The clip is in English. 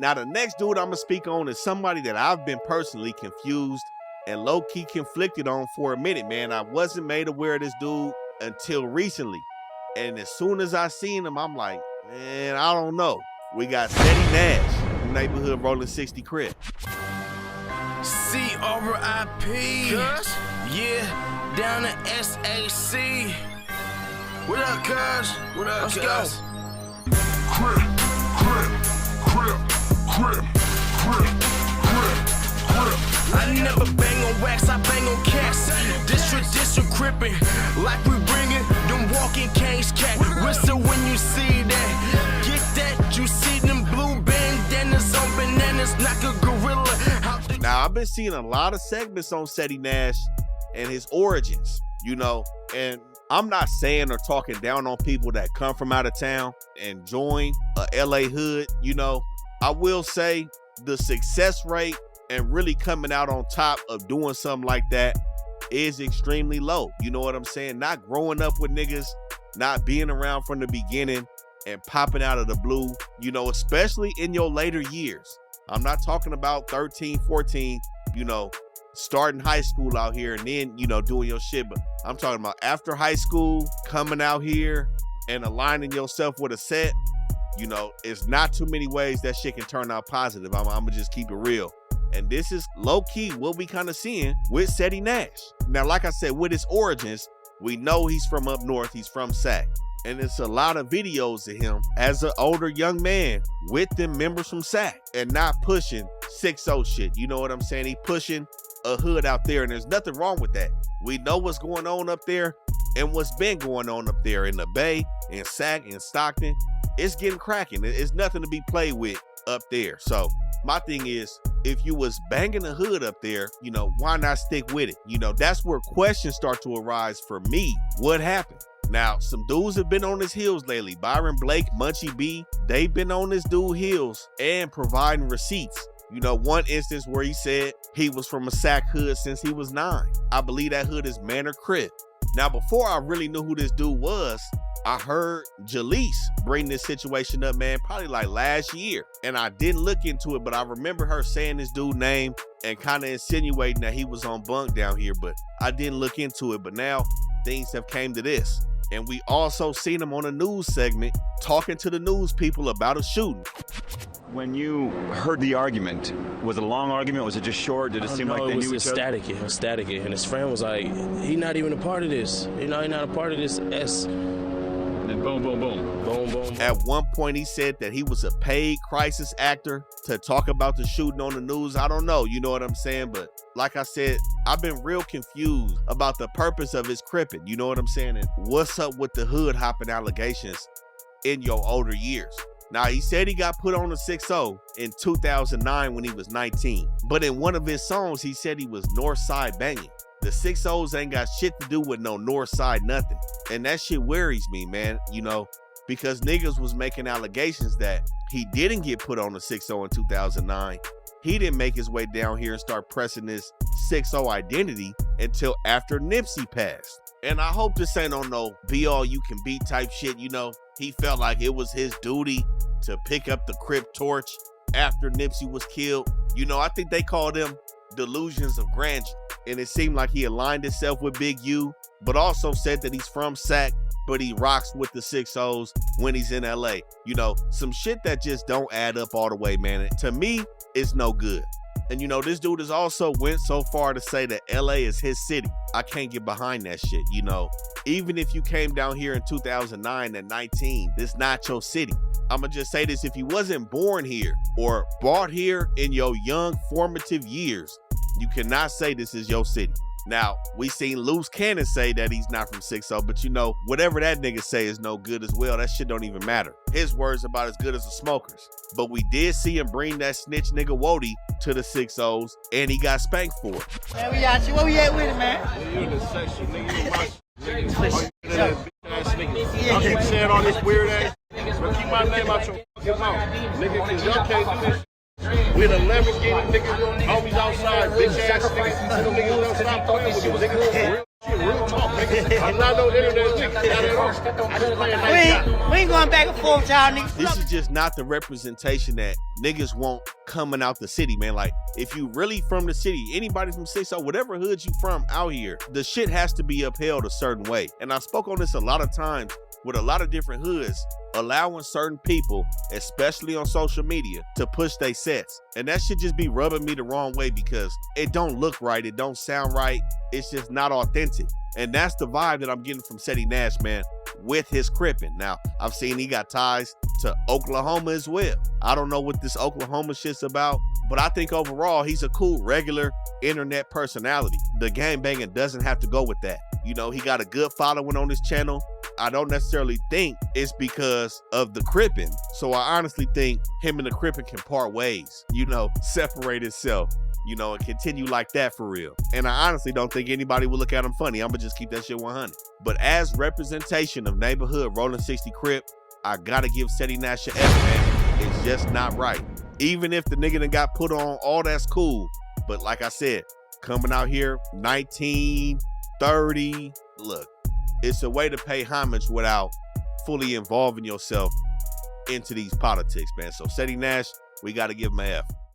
Now, the next dude I'm gonna speak on is somebody that I've been personally confused and low-key conflicted on for a minute, man. I wasn't made aware of this dude until recently. And as soon as I seen him, I'm like, man, I don't know. We got Ceddy Nash, neighborhood Rollin 60 Crip. C-R-I-P. Yeah, down to SAC. What up, cuz? What up, Let's go. Crip, Crip, Crip, Crip, Crip, Crip, Crip. I never bang on wax, I bang on cats. This tradition crippin', like we bringin' them walking canes cat. Whistle when you see that. Get that, you see them blue bandanas on bananas, knock a gorilla. Now, I've been seeing a lot of segments on Ceddy Nash and his origins, you know, and I'm not saying or talking down on people that come from out of town and join a LA hood, you know. I will say the success rate and really coming out on top of doing something like that is extremely low. You know what I'm saying? Not growing up with niggas, not being around from the beginning and popping out of the blue, you know, especially in your later years. I'm not talking about 13, 14, you know, starting high school out here and then, you know, doing your shit. But I'm talking about after high school, coming out here and aligning yourself with a set. You know, it's not too many ways that shit can turn out positive. I'm gonna just keep it real. And this is low-key what we kind of seeing with Ceddy Nash. Now, like I said, with his origins, we know he's from up north. He's from Sac. And it's a lot of videos of him as an older young man with them members from Sac and not pushing 6-0 shit. You know what I'm saying? He pushing a hood out there, and there's nothing wrong with that. We know what's going on up there and what's been going on up there in the Bay, in Sac, in Stockton. It's getting cracking. It's nothing to be played with up there. So my thing is, if you was banging the hood up there, you know, why not stick with it? You know, that's where questions start to arise for me. What happened? Now, some dudes have been on his heels lately. Byron Blake, Munchie B, they've been on this dude heels and providing receipts. You know, one instance where he said he was from a Sac hood since he was 9. I believe that hood is Manor Crip. Now, before I really knew who this dude was, I heard Jaleese bring this situation up, man, probably like last year. And I didn't look into it, but I remember her saying this dude's name and kind of insinuating that he was on bunk down here, but I didn't look into it. But now things have came to this. And we also seen him on a news segment talking to the news people about a shooting. When you heard the argument, was it a long argument? Was it just short? Did it seem like they knew each other? It was static. And his friend was like, he not even a part of this. You know, he not a part of this. And boom, boom, boom. Boom, boom. At one point, he said that he was a paid crisis actor to talk about the shooting on the news. I don't know, you know what I'm saying? But like I said, I've been real confused about the purpose of his cripping, you know what I'm saying? And what's up with the hood hopping allegations in your older years? Now, he said he got put on a 6-0 in 2009 when he was 19. But in one of his songs, he said he was north side banging. The 6-0s ain't got shit to do with no north side nothing. And that shit worries me, man, you know, because niggas was making allegations that he didn't get put on a 6-0 in 2009. He didn't make his way down here and start pressing this 6-0 identity until after Nipsey passed. And I hope this ain't on no be all you can be type shit, you know. He felt like it was his duty to pick up the Crip torch after Nipsey was killed. You know, I think they call them delusions of grandeur. And it seemed like he aligned himself with Big U, but also said that he's from Sac, but he rocks with the 6-0s when he's in LA. You know, some shit that just don't add up all the way, man. And to me, it's no good. And you know, this dude has also went so far to say that LA is his city. I can't get behind that shit, you know. Even if you came down here in 2009 at 19, this not your city. I'ma just say this, if you wasn't born here or brought here in your young formative years, you cannot say this is your city. Now, we seen Loose Cannon say that he's not from 6-0, but you know, whatever that nigga say is no good as well. That shit don't even matter. His word's about as good as the smokers. But we did see him bring that snitch nigga Wody to the 6-0s, and he got spanked for it. Man, we out you. Where we at with it, man? You in the section, nigga. You watch. I keep saying all this weird ass, but keep my name out your fucking mouth, nigga, because y'all can't do this. With 11 niggas, always outside, bitch ass niggas. Them niggas don't stop playing with you, nigga. Real talk, nigga. I'm not no internet nigga. Not at all. I just play a nice guy. We ain't going back and forth with y'all niggas. This is just not the representation that niggas want coming out the city, man. Like, if you really from the city, anybody from 6 or whatever hood you from out here, the shit has to be upheld a certain way. And I spoke on this a lot of times with a lot of different hoods, allowing certain people, especially on social media, to push their sets. And that should just be rubbing me the wrong way because it don't look right, it don't sound right, it's just not authentic. And that's the vibe that I'm getting from Ceddy Nash, man, with his cripping. Now, I've seen he got ties to Oklahoma as well. I don't know what this Oklahoma shit's about, but I think overall he's a cool, regular internet personality. The gangbanging doesn't have to go with that. You know, he got a good following on his channel. I don't necessarily think it's because of the cripping. So I honestly think him and the cripping can part ways, you know, separate itself, you know, and continue like that for real. And I honestly don't think anybody will look at him funny. I'm gonna just keep that shit 100. But as representation of neighborhood Rollin 60 Crip, I gotta give Ceddy Nash an F, man. It's just not right. Even if the nigga done got put on, all that's cool. But like I said, coming out here 19, 30, look, it's a way to pay homage without fully involving yourself into these politics, man. So Ceddy Nash, we got to give him an F.